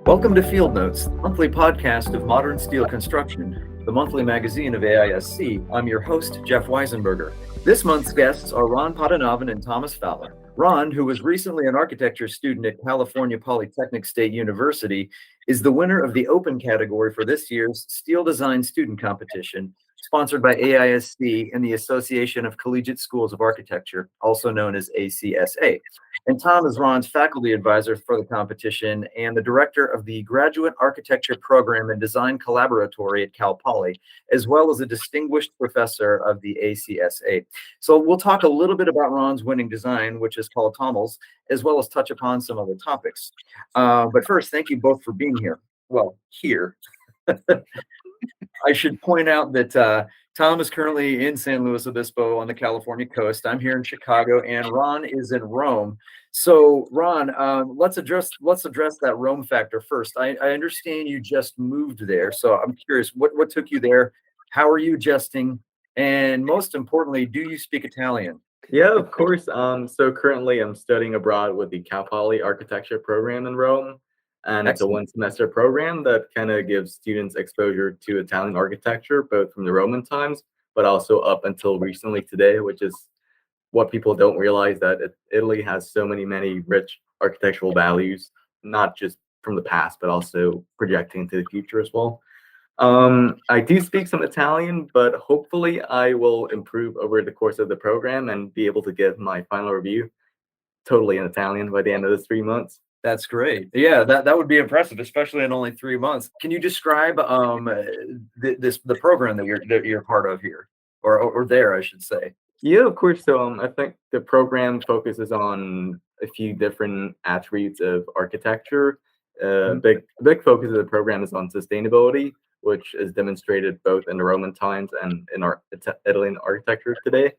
Welcome to Field Notes, the monthly podcast of modern steel construction, the monthly magazine of AISC. I'm your host, Jeff Weisenberger. This month's guests are Ron Padanavan and Thomas Fowler. Ron, who was recently an architecture student at California Polytechnic State University, is the winner of the open category for this year's Steel Design Student Competition, sponsored by AISC and the Association of Collegiate Schools of Architecture, also known as ACSA. And Tom is Ron's faculty advisor for the competition and the director of the Graduate Architecture Program and Design Collaboratory at Cal Poly, as well as a distinguished professor of the ACSA. So we'll talk a little bit about Ron's winning design, which is called TOMLs, as well as touch upon some other topics. But first, thank you both for being here. Well, here. I should point out that Tom is currently in San Luis Obispo on the California coast. I'm here in Chicago, and Ron is in Rome. So, Ron, let's address that Rome factor first. I understand you just moved there, so I'm curious what took you there. How are you adjusting? And most importantly, do you speak Italian? Yeah, of course. So currently I'm studying abroad with the Cal Poly architecture program in Rome. And it's a Excellent. one semester program that kind of gives students exposure to Italian architecture, both from the Roman times, but also up until recently today, which is what people don't realize that Italy has so many rich architectural values, not just from the past, but also projecting into the future as well. I do speak some Italian, but hopefully I will improve over the course of the program and be able to give my final review totally in Italian by the end of this 3 months. That's great. Yeah, that would be impressive, especially in only 3 months. Can you describe the program that you're part of here, or there, I should say? Yeah, of course. So I think the program focuses on a few different attributes of architecture. Big focus of the program is on sustainability, which is demonstrated both in the Roman times and in our Italian architecture today.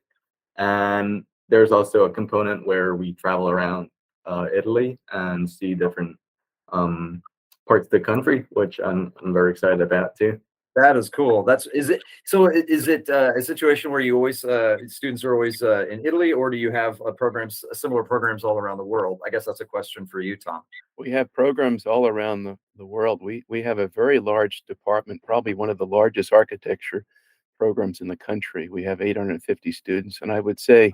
And there's also a component where we travel around Italy and see different parts of the country, which I'm very excited about too. That is cool. Is it a situation where you always students are always in Italy, or do you have similar programs all around the world? I guess that's a question for you, Tom. We have programs all around the world. We have a very large department, probably one of the largest architecture programs in the country. We have 850 students, and I would say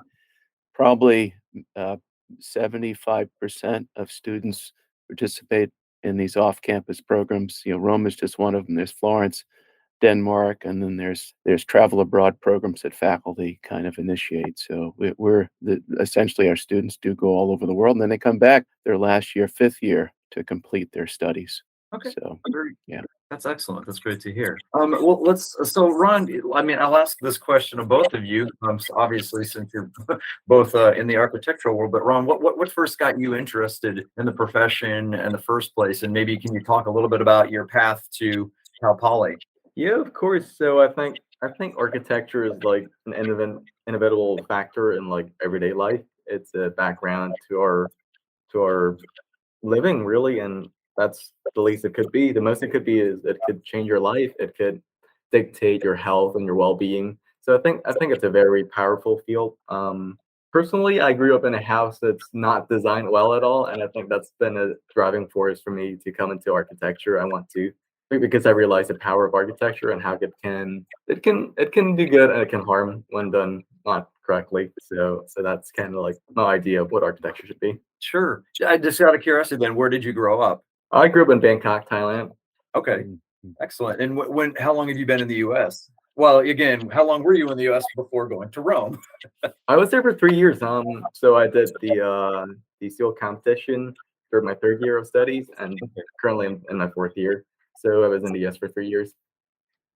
probably 75% of students participate in these off-campus programs. You know, Rome is just one of them. There's Florence, Denmark, and then there's travel abroad programs that faculty kind of initiate. So essentially our students do go all over the world, and then they come back their last year, fifth year, to complete their studies. Okay. So yeah. That's excellent. That's great to hear. So Ron, I mean, I'll ask this question of both of you, obviously, since you're both in the architectural world. But Ron, what first got you interested in the profession in the first place? And maybe can you talk a little bit about your path to Cal Poly? Yeah, of course. So I think architecture is like an inevitable factor in like everyday life. It's a background to our living, really, and that's the least it could be. The most it could be is it could change your life. It could dictate your health and your well-being. So I think it's a very powerful field. Personally, I grew up in a house that's not designed well at all, and I think that's been a driving force for me to come into architecture. I want to because I realize the power of architecture and how it can do good and it can harm when done not correctly. So that's kind of like my idea of what architecture should be. Sure. I just out of curiosity, then, where did you grow up? I grew up in Bangkok, Thailand. Okay, excellent. And how long have you been in the U.S.? Well, again, how long were you in the U.S. before going to Rome? I was there for 3 years. So I did the SEAL competition for my third year of studies, and currently I'm in my fourth year. So I was in the US for 3 years.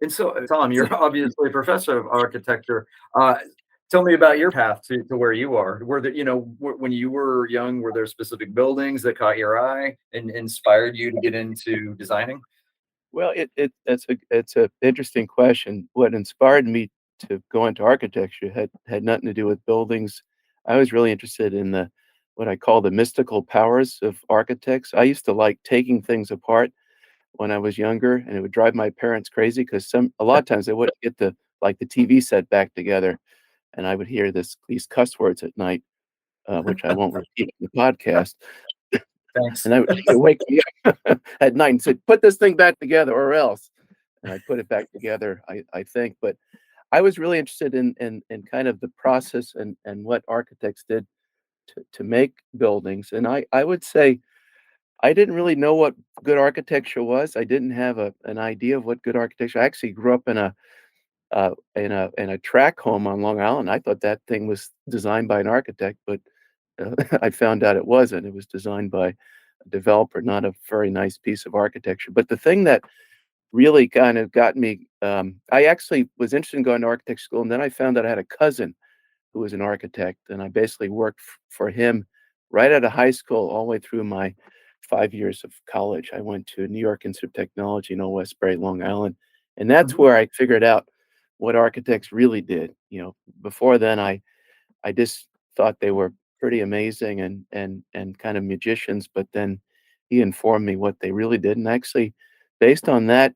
And so, Tom, you're obviously a professor of architecture. Tell me about your path to where you are. Were there, when you were young, were there specific buildings that caught your eye and inspired you to get into designing? Well, it's a interesting question. What inspired me to go into architecture had nothing to do with buildings. I was really interested in what I call the mystical powers of architects. I used to like taking things apart when I was younger, and it would drive my parents crazy because a lot of times they wouldn't get the TV set back together, and I would hear these cuss words at night, which I won't repeat in the podcast. Thanks. And she'd wake me up at night and said, "Put this thing back together or else." And I put it back together, I think. But I was really interested in kind of the process and what architects did to make buildings. And I would say I didn't really know what good architecture was. I didn't have an idea of what good architecture. I actually grew up in a tract home on Long Island. I thought that thing was designed by an architect, but I found out it wasn't. It was designed by a developer, not a very nice piece of architecture. But the thing that really kind of got me, I actually was interested in going to architect school, and then I found out I had a cousin who was an architect, and I basically worked for him right out of high school all the way through my 5 years of college. I went to New York Institute of Technology in Old Westbury, Long Island, and that's Mhm. where I figured out what architects really did. Before then, I just thought they were pretty amazing and kind of magicians, but then he informed me what they really did, and actually, based on that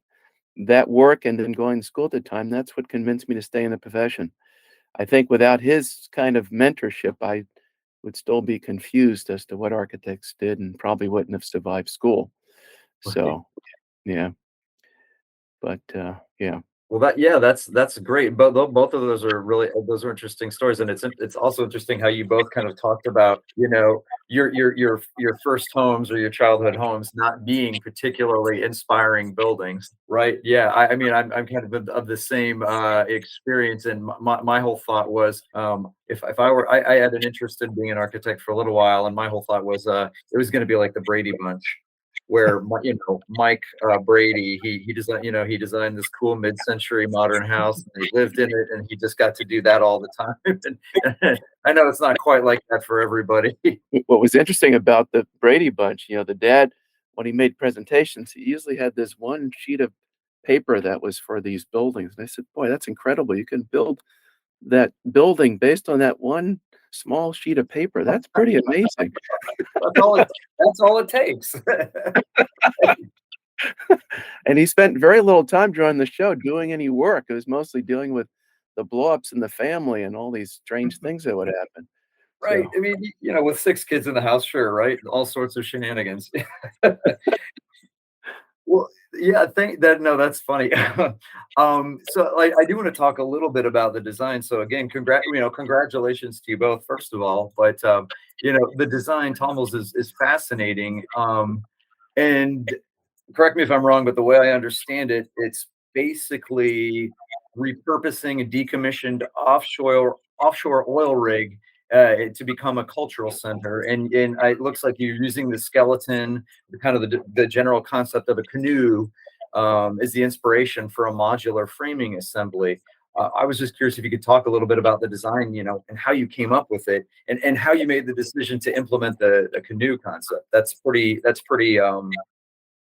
work and then going to school at the time, that's what convinced me to stay in the profession. I think without his kind of mentorship, I would still be confused as to what architects did and probably wouldn't have survived school. Right. So, yeah, but yeah. Well, yeah, that's great. But both of those are interesting stories, and it's also interesting how you both kind of talked about your first homes or your childhood homes not being particularly inspiring buildings, right? Yeah, I mean I'm kind of the same experience, and my whole thought was if I were I had an interest in being an architect for a little while, and my whole thought was it was going to be like the Brady Bunch where Mike Brady he designed this cool mid-century modern house and he lived in it and he just got to do that all the time. And I know it's not quite like that for everybody. What was interesting about the Brady Bunch, the dad, when he made presentations, he usually had this one sheet of paper that was for these buildings. And I said, "Boy, that's incredible. You can build that building based on that one small sheet of paper. That's pretty amazing." That's all it takes. And he spent very little time during the show doing any work. It was mostly dealing with the blow-ups in the family and all these strange things that would happen. Right. So I mean, with 6 kids in the house, sure, right? All sorts of shenanigans. Well, yeah, think that no, that's funny. So like I do want to talk a little bit about the design. So again, congratulations to you both, first of all. But the design, Tommels is fascinating. And correct me if I'm wrong, but the way I understand it, it's basically repurposing a decommissioned offshore oil rig to become a cultural center. And it looks like you're using the skeleton, kind of the general concept of a canoe, is the inspiration for a modular framing assembly. I was just curious if you could talk a little bit about the design, and how you came up with it, and how you made the decision to implement the canoe concept. That's pretty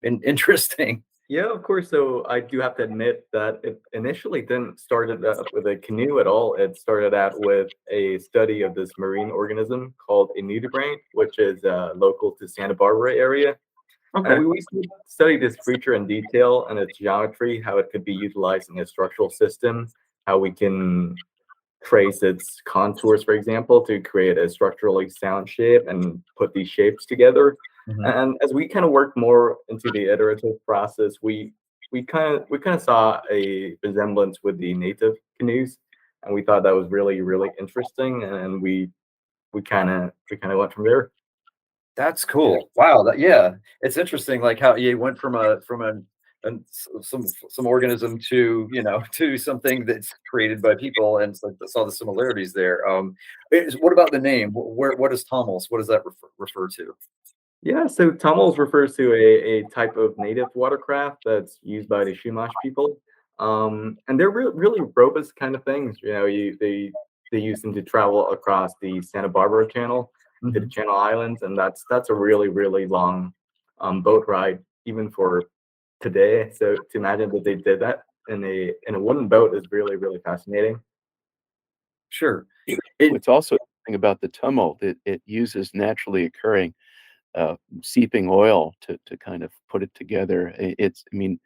interesting. Yeah, of course. So I do have to admit that it initially didn't started out with a canoe at all. It started out with a study of this marine organism called a nudibranch, which is local to Santa Barbara area. And Okay. we studied this creature in detail and its geometry, how it could be utilized in a structural system, how we can trace its contours, for example, to create a structurally sound shape and put these shapes together. Mhm. And as we kind of worked more into the iterative process, we kind of saw a resemblance with the native canoes, and we thought that was really really interesting, and we kind of went from there. That's cool. Wow. Yeah, it's interesting, like how you went from some organism to to something that's created by people, and it's like saw the similarities there. What about the name? What is Tommels? What does that refer to? Yeah, so tummels refers to a type of native watercraft that's used by the Chumash people. And they're really robust kind of things. They use them to travel across the Santa Barbara Channel to the Mhm. Channel Islands, and that's a really really long boat ride even for today. So to imagine that they did that in a wooden boat is really really fascinating. Sure. It what's also interesting about the tumult, it uses naturally occurring seeping oil to kind of put it together. I mean,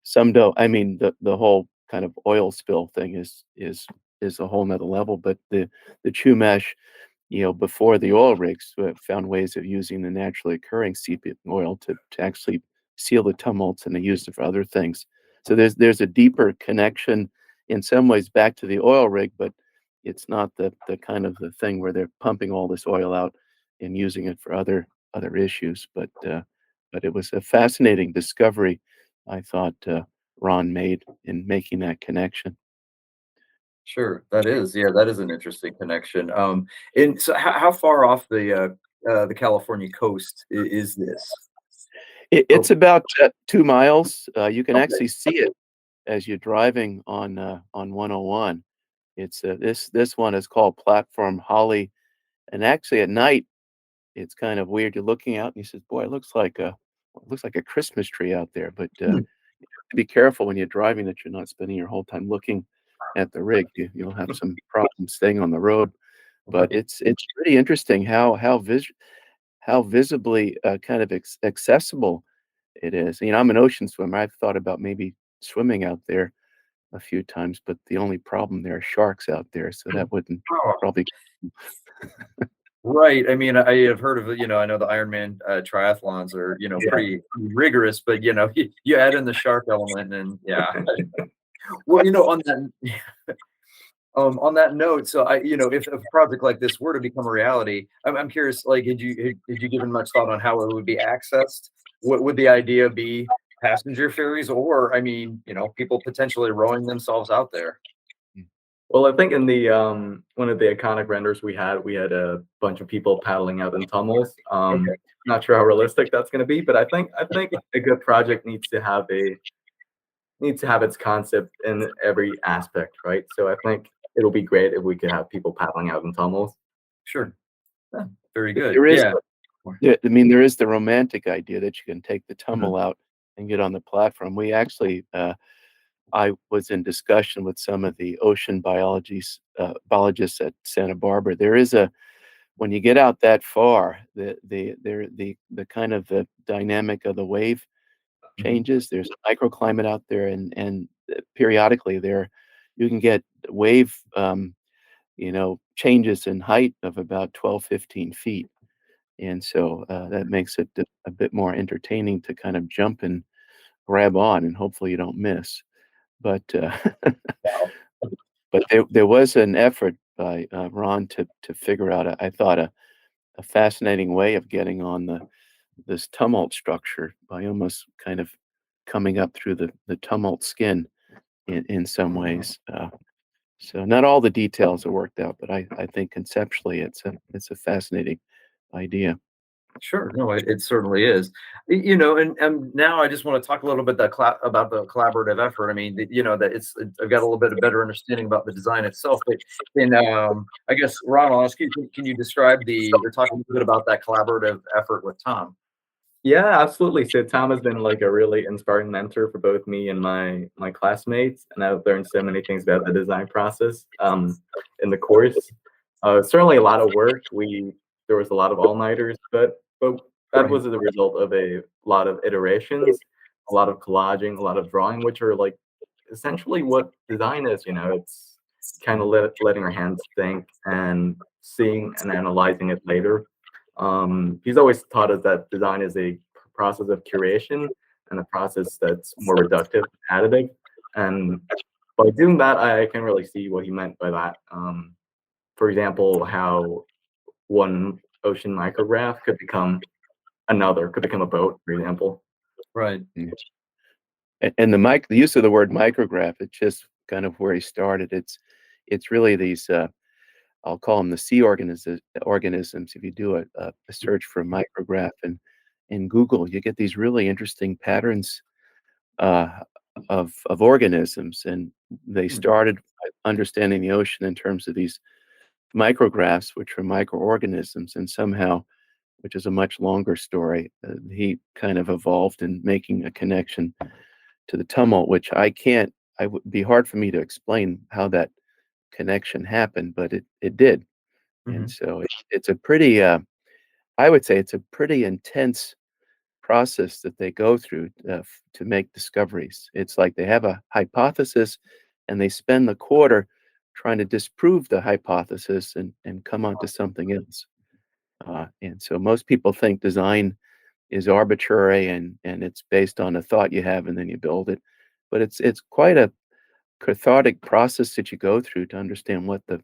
some don't. I mean, the whole kind of oil spill thing is a whole nother level. But the Chumash before the oil rigs found ways of using the naturally occurring seepage oil to actually seal the tumults, and they used it for other things. So there's a deeper connection in some ways back to the oil rig, but it's not the kind of the thing where they're pumping all this oil out and using it for other issues. But it was a fascinating discovery, I thought, Ron made in making that connection. Sure, that is. Yeah, that is an interesting connection. And so how far off the California coast is this? It's Oh, about 2 miles. You can okay. actually see it as you're driving on 101. It's this one is called Platform Holly, and actually at night it's kind of weird. You're looking out and you says, "Boy, it looks like a Christmas tree out there." But Hmm, you have to be careful when you're driving that you're not spending your whole time looking at the rig. You'll have some problems staying on the road. But right. it's pretty interesting how visibly kind of accessible it is. I'm an ocean swimmer. I've thought about maybe swimming out there a few times, but the only problem there are sharks out there, so that wouldn't Oh, probably. right. I mean, I have heard of it. I know the Ironman triathlons are Yeah. pretty rigorous, but you add in the shark element, and yeah. Well, on that note, so if a project like this were to become a reality, I'm curious, like, had you given much thought on how it would be accessed? What would the idea be? Passenger ferries, or I mean, people potentially rowing themselves out there? Well, I think in the one of the iconic renders we had a bunch of people paddling out in tunnels. Okay, Not sure how realistic that's going to be, but I think a good project needs to have its concept in every aspect, right? So I think it'll be great if we could have people paddling out in tunnels. sure. Yeah, very good. There is Yeah. Yeah, I mean, there is the romantic idea that you can take the Mhm. tumble out and get on the platform. We actually, I was in discussion with some of the ocean biologists at Santa Barbara. There is when you get out that far, the kind of the dynamic of the wave Mhm. changes. There's a microclimate out there, and periodically you can get wave, changes in height of about 12, 15 feet. And so, that makes it a bit more entertaining to kind of jump and grab on, and hopefully you don't miss. But, Wow. but there was an effort by, Ron to figure out, I thought, a fascinating way of getting on this tumult structure by almost kind of coming up through the tumult skin in some ways. So not all the details are worked out, but I think conceptually it's a fascinating idea. Sure. No, it certainly is. And now I just want to talk a little bit about the collaborative effort. I mean, that I've got a little bit of better understanding about the design itself. But I guess Ron, I'll ask you, can you describe or talk a little bit about that collaborative effort with Tom? Yeah, absolutely. So Tom has been like a really inspiring mentor for both me and my classmates, and I've learned so many things about the design process in the course. Certainly a lot of work. There was a lot of all-nighters, but that Right. was the result of a lot of iterations, a lot of collaging, a lot of drawing, which are like essentially what design is. It's kind of letting our hands think and seeing and analyzing it later. He's always taught us that design is a process of curation and a process that's more reductive, additive. And by doing that, I can really see what he meant by that. For example, how one ocean micrograph could become a boat, for example. Right. Yeah. And the use of the word micrograph, it's just kind of where he started. It's really these, I'll call them the sea organisms. If you do a search for micrograph in Google, you get these really interesting patterns, uh, of organisms, and they Hmm. started by understanding the ocean in terms of these micrographs, which are microorganisms, and somehow, which is a much longer story, he kind of evolved in making a connection to the tumult, which I would be hard for me to explain how that connection happened, but it did. And Mhm. so it's a pretty, I would say it's a pretty intense process that they go through to make discoveries. It's like they have a hypothesis and they spend the quarter trying to disprove the hypothesis and come on to something else. And so most people think design is arbitrary and it's based on a thought you have and then you build it. But it's quite a cathartic process that you go through to understand what the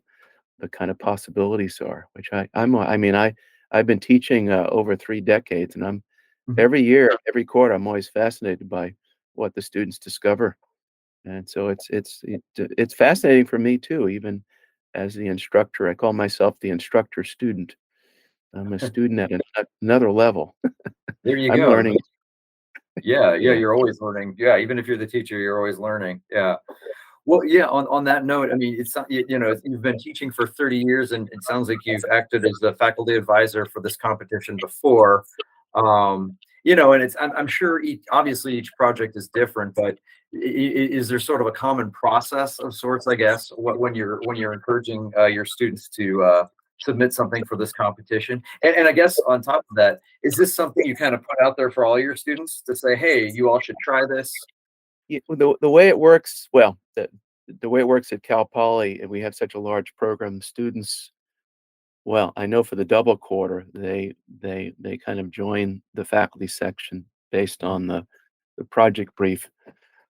kind of possibilities are, which I mean, I've been teaching over 3 decades, and I'm Mhm. every year, every quarter, I'm always fascinated by what the students discover. And so it's fascinating for me too, even as the instructor. I call myself the instructor student. I'm a student at another level. There you I'm go. learning. Yeah, yeah, Yeah. you're always learning. Yeah, even if you're the teacher, you're always learning. Yeah. Well, yeah, on that note, I mean, it's not, you know, you've been teaching for 30 years, and it sounds like you've acted as the faculty advisor for this competition before. You know, and I'm sure obviously each project is different, but is there sort of a common process of sorts, I guess, when you're encouraging your students to submit something for this competition? And I guess on top of that, is this something you kind of put out there for all your students to say, hey, you all should try this? The way it works, well, the way it works at Cal Poly, and we have such a large program, students, well, I know for the double quarter, they kind of join the faculty section based on the project brief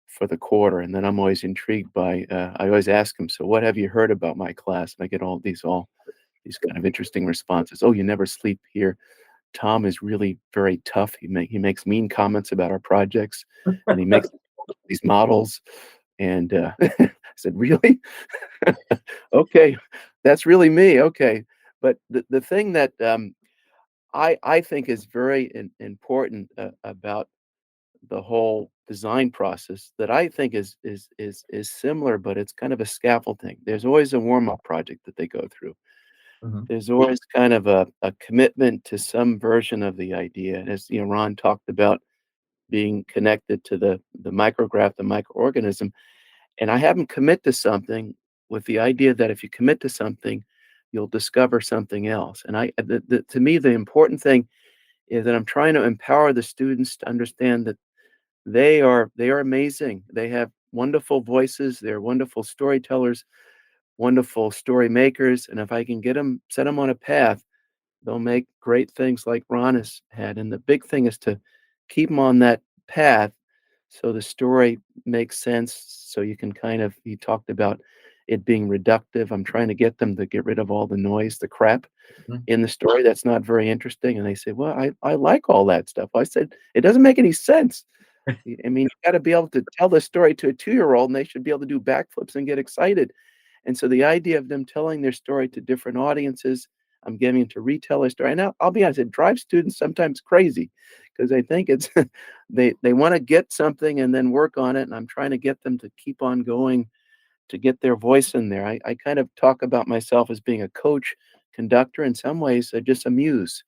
for the quarter, and then I'm always intrigued by, I always ask them, "So what have you heard about my class?" And I get all these kind of interesting responses. "Oh, you never sleep here. Tom is really very tough. He makes mean comments about our projects, and he makes these models." And I said, "Really? Okay, that's really me. Okay." But the thing that I think is very important about the whole design process that I think is similar, but it's kind of a scaffolding. There's always a warm up project that they go through. Mhm. There's always kind of a commitment to some version of the idea. As you know, Ron talked about being connected to the micrograph, the microorganism. And I have them commit to something with the idea that if you commit to something, you'll discover something else. And to me, the important thing is that I'm trying to empower the students to understand that they are amazing. They have wonderful voices. They're wonderful storytellers, wonderful story makers. And if I can set them on a path, they'll make great things like Ron has had. And the big thing is to keep them on that path so the story makes sense. So you can he talked about it being reductive. I'm trying to get them to get rid of all the noise, the crap Mhm. in the story that's not very interesting. And they say, well, I like all that stuff. I said, it doesn't make any sense. I mean, you got to be able to tell the story to a 2-year-old and they should be able to do backflips and get excited. And so the idea of them telling their story to different audiences, I'm getting them to retell their story. And I'll be honest, it drives students sometimes crazy because they think it's they want to get something and then work on it. And I'm trying to get them to keep on going to get their voice in there. I kind of talk about myself as being a coach, conductor, in some ways, just a muse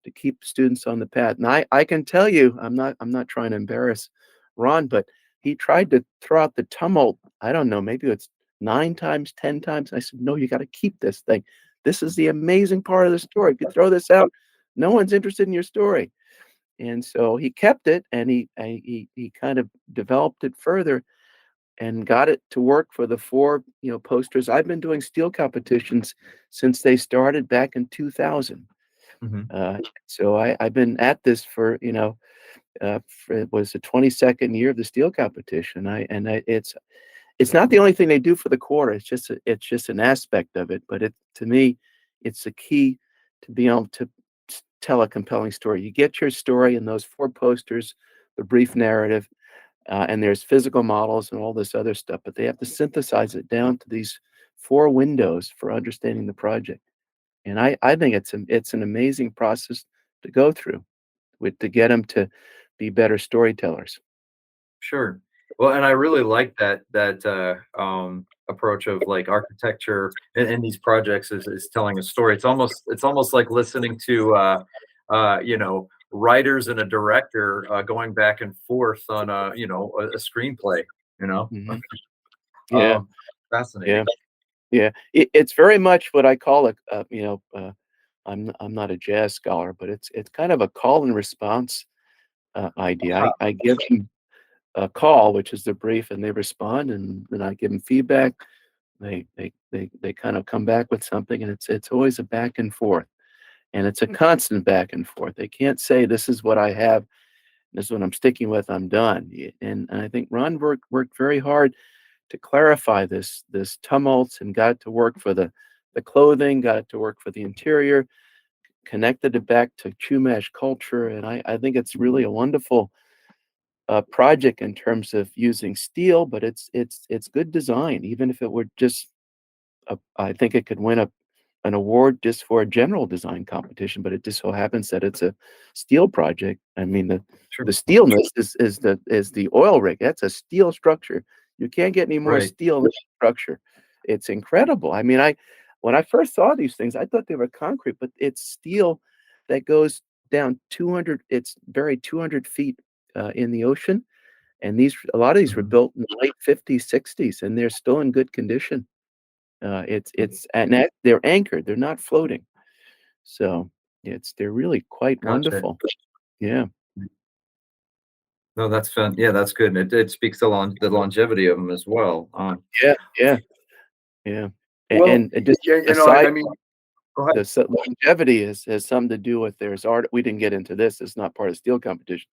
to keep students on the path. And I can tell you, I'm not trying to embarrass Ron, but he tried to throw out the tumult. I don't know, maybe it's 9 times, 10 times. I said, no, you got to keep this thing. This is the amazing part of the story. If you throw this out, no one's interested in your story. And so he kept it, and he kind of developed it further and got it to work for the 4 posters. I've been doing steel competitions since they started back in 2000. Mhm. Uh, so I've been at this for, it was the 22nd year of the steel competition. It's not the only thing they do for the quarter. It's just an aspect of it. But to me, it's the key to being able to tell a compelling story. You get your story in those 4 posters, the brief narrative, and there's physical models and all this other stuff. But they have to synthesize it down to these 4 windows for understanding the project. And I think it's an amazing process to go through to get them to be better storytellers. Sure. Well, and I really like that approach of like architecture in these projects is telling a story. It's almost like listening to you know, writers and a director going back and forth on a screenplay. You know, Mhm. Yeah, um, fascinating. yeah, yeah. It's very much what I call I'm not a jazz scholar, but it's kind of a call and response idea. I give them a call, which is the brief, and they respond, and then I give them feedback. They kind of come back with something, and it's always a back and forth, and it's a constant back and forth. They can't say, "This is what I have. This is what I'm sticking with. I'm done." And I think Ron worked very hard to clarify this tumult and got it to work for the clothing, got it to work for the interior, connected it back to Chumash culture, and I think it's really a wonderful project in terms of using steel, but it's good design, even if it were just I think it could win an award just for a general design competition, but it just so happens that it's a steel project. I mean, Sure. the steelness is the oil rig. That's a steel structure. You can't get any more Right. steel in the structure. It's incredible. I mean, I when I first saw these things, I thought they were concrete, but it's steel that goes down 200. It's buried 200 feet in the ocean, and a lot of these were Mhm. built in the late 50s, 60s, and they're still in good condition. It's and that they're anchored, they're not floating. So, they're really quite Gotcha. wonderful. Yeah. No, that's fun. Yeah, that's good. And it speaks the longevity of them as well. Yeah, yeah, yeah. Well, And just yeah, aside, I mean, go ahead. the longevity has something to do with there's art we didn't get into this, it's not part of steel competition,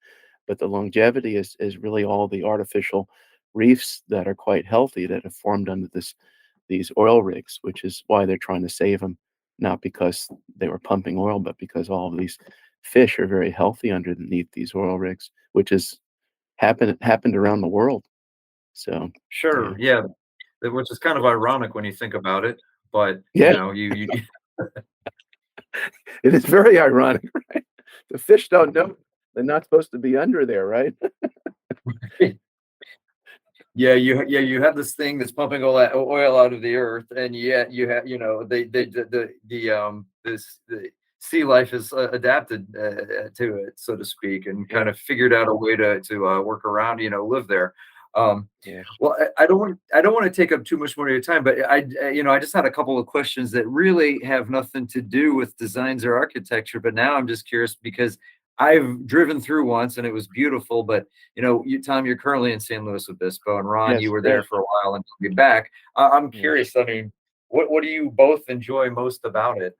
but the longevity is really all the artificial reefs that are quite healthy that have formed under these oil rigs, which is why they're trying to save them, not because they were pumping oil, but because all of these fish are very healthy underneath these oil rigs, which has happened around the world. So, Sure. yeah. Yeah, which is kind of ironic when you think about it. But Yeah, you it is very ironic, right? The fish don't know they're not supposed to be under there, right? yeah, you have this thing that's pumping all that oil out of the earth, and yet you have, they the sea life is adapted to it, so to speak, and Yeah, kind of figured out a way to work around, live there. Um, yeah. well, I don't want to take up too much more of your time, but I just had a couple of questions that really have nothing to do with designs or architecture, but now I'm just curious because I've driven through once and it was beautiful, but Tom, you're currently in San Luis Obispo, and Ron, you Yes, were yes, there for a while and you'll be back. I'm yeah. curious. I mean, what do you both enjoy most about it?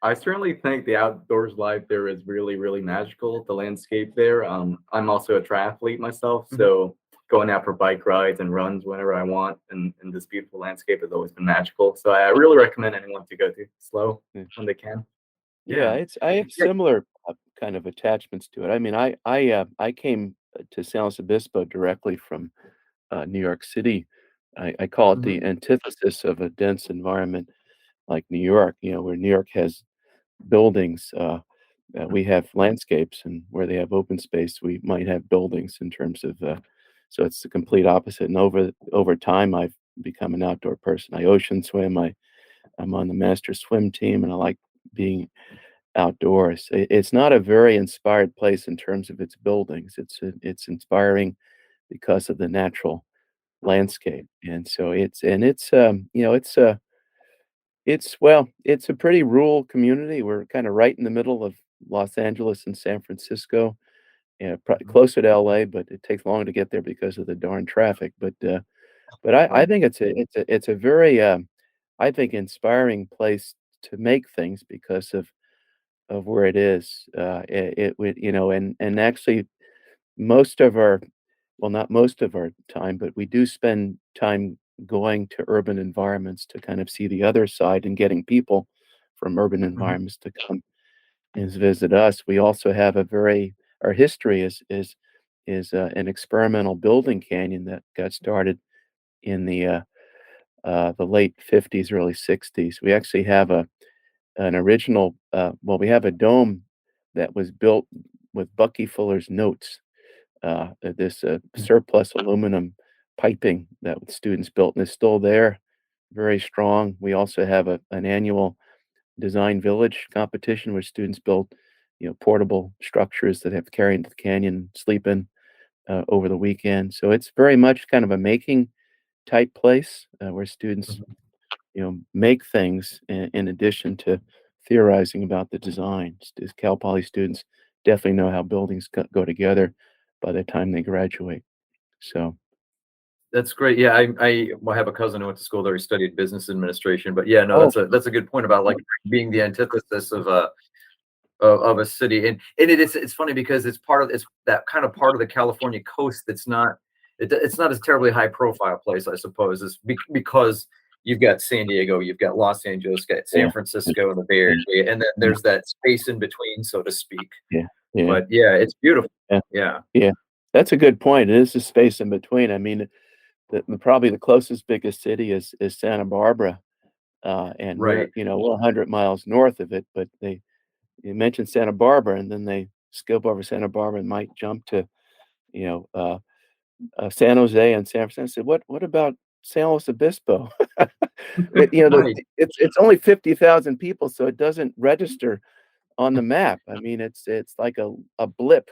I certainly think the outdoors life there is really, really magical. The landscape there. I'm also a triathlete myself, Mhm. so going out for bike rides and runs whenever I want, and this beautiful landscape has always been magical. So I really recommend anyone to go to slow Yeah. when they can. Yeah, Yeah, I have yeah. similar, kind of attachments to it. I mean, I came to San Luis Obispo directly from, New York City. I call it Mhm. the antithesis of a dense environment like New York, where New York has buildings, we have landscapes, and where they have open space, we might have buildings in terms of, so it's the complete opposite, and over time, I've become an outdoor person. I ocean swim, I'm on the master swim team, and I like being outdoors. It's not a very inspired place in terms of its buildings. It's inspiring because of the natural landscape, and so it's a pretty rural community. We're kinda right in the middle of Los Angeles and San Francisco, yeah, Mhm. closer to LA, but it takes long to get there because of the darn traffic, but I Right. think it's a very, I think, inspiring place to make things because of where it is. It would and actually most of our well, not most of our time, but we do spend time going to urban environments to kind of see the other side and getting people from urban Mhm. environments to come and visit us. We also have our history is an experimental building canyon that got started in the late 50s, early 60s. We actually have an original, we have a dome that was built with Bucky Fuller's notes, this surplus aluminum piping that students built, and it's still there, very strong. We also have an annual design village competition where students build, portable structures that have carry into the canyon, sleep in over the weekend. So it's very much kind of a making type place where students, Mhm. make things in addition to theorizing about the design. Cal Poly students definitely know how buildings go together by the time they graduate. So, That's great. Yeah, I have a cousin who went to school there. He studied business administration. But yeah, no, Oh, that's a good point about like being the antithesis of a city. And it's funny because it's that kind of part of the California coast that's not it's not as terribly high profile place, I suppose, is because you've got San Diego, you've got Los Angeles, got San yeah, Francisco and the Bay yeah, Area, and then yeah, there's that space in between, so to speak. yeah, yeah, But yeah, it's beautiful. yeah, Yeah, yeah. That's a good point. It is the space in between. I mean, probably the closest biggest city is Santa Barbara, and we're, right. we're 100 miles north of it, but you mentioned Santa Barbara, and then they skip over Santa Barbara and might jump to, you know, uh, San Jose and San Francisco. I said, "What about San Luis Obispo?" Right. It's only 50,000 people, so it doesn't register on the map. I mean, it's like a blip,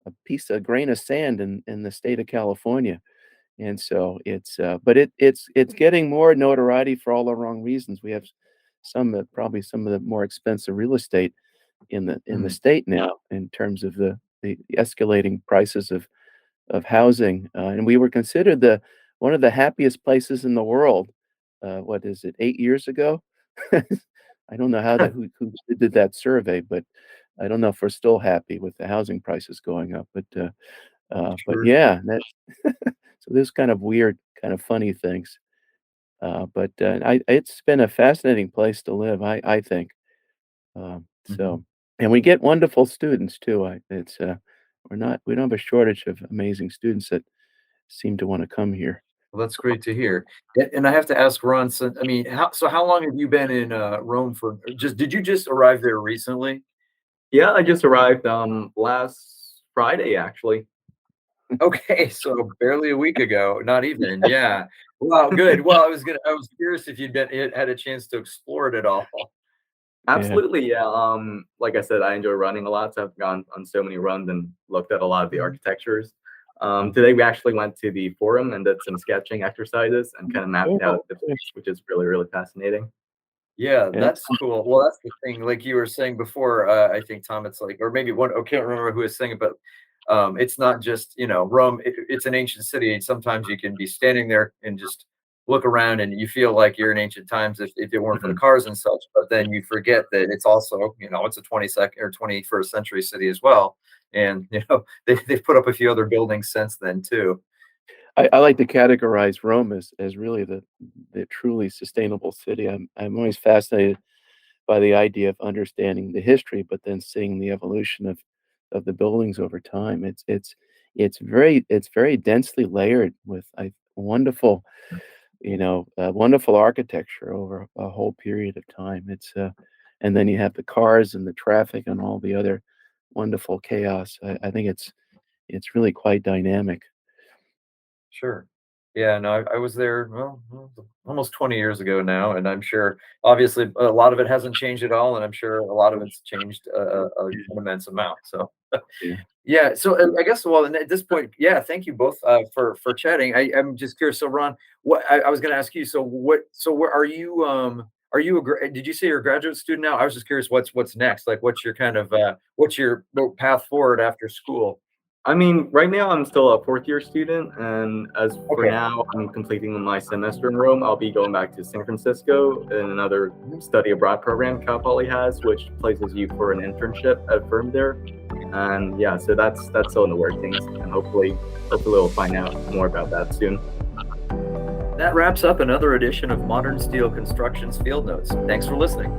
a grain of sand in the state of California. And so but it's getting more notoriety for all the wrong reasons. We have probably some of the more expensive real estate in the Mhm. state now in terms of the escalating prices of housing. And we were considered the one of the happiest places in the world. What is it, 8 years ago? I don't know who did that survey, but I don't know if we're still happy with the housing prices going up. But Sure. yeah, that so there's kind of weird, kind of funny things. It's been a fascinating place to live, I think. Mhm. And we get wonderful students too. We don't have a shortage of amazing students that seem to want to come here. Well, that's great to hear. And I have to ask Ron, so I mean, how long have you been in Rome for? Did you just arrive there recently? Yeah, I just arrived last Friday actually. Okay, so barely a week ago, not even. Yeah. Wow, good. Well, I was curious if had a chance to explore it at all. Yeah. Absolutely, yeah. Like I said, I enjoy running a lot, so I've gone on so many runs and looked at a lot of the Mhm. architectures. Today we actually went to the forum and did some sketching exercises and kind of mapped out Oh, the yeah. place, which is really, really fascinating. Yeah, Yeah. that's cool. Well, that's the thing, like you were saying before, I think, Tom, it's like, or maybe I can't remember who was saying it, but it's not just, Rome, it's an ancient city, and sometimes you can be standing there and just look around and you feel like you're in ancient times if it weren't for the Mhm. cars and such, but then you forget that it's also, it's a 22nd or 21st century city as well. And, they've put up a few other buildings since then too. I like to categorize Rome as really the truly sustainable city. I'm always fascinated by the idea of understanding the history, but then seeing the evolution of the buildings over time. It's very densely layered with wonderful, wonderful architecture over a whole period of time. And then you have the cars and the traffic and all the other wonderful chaos. I think it's really quite dynamic. Sure. Yeah, no, I was there, almost 20 years ago now, and I'm sure obviously a lot of it hasn't changed at all, and I'm sure a lot of it's changed Yeah, an immense amount. So yeah. yeah, so I guess well, and at this point, yeah, thank you both for chatting. I'm just curious. So Ron, what I was going to ask you. So where are you? Are you did you say you're a graduate student now? I was just curious. What's next? Like, what's your kind of what's your path forward after school? I mean, right now I'm still a fourth year student, and as for Okay. now, I'm completing my semester in Rome. I'll be going back to San Francisco in another Mhm. study abroad program Cal Poly has, which places you for an internship at a firm there. And yeah, so that's still in the workings, and hopefully we'll find out more about that soon. That wraps up another edition of Modern Steel Construction's Field Notes. Thanks for listening.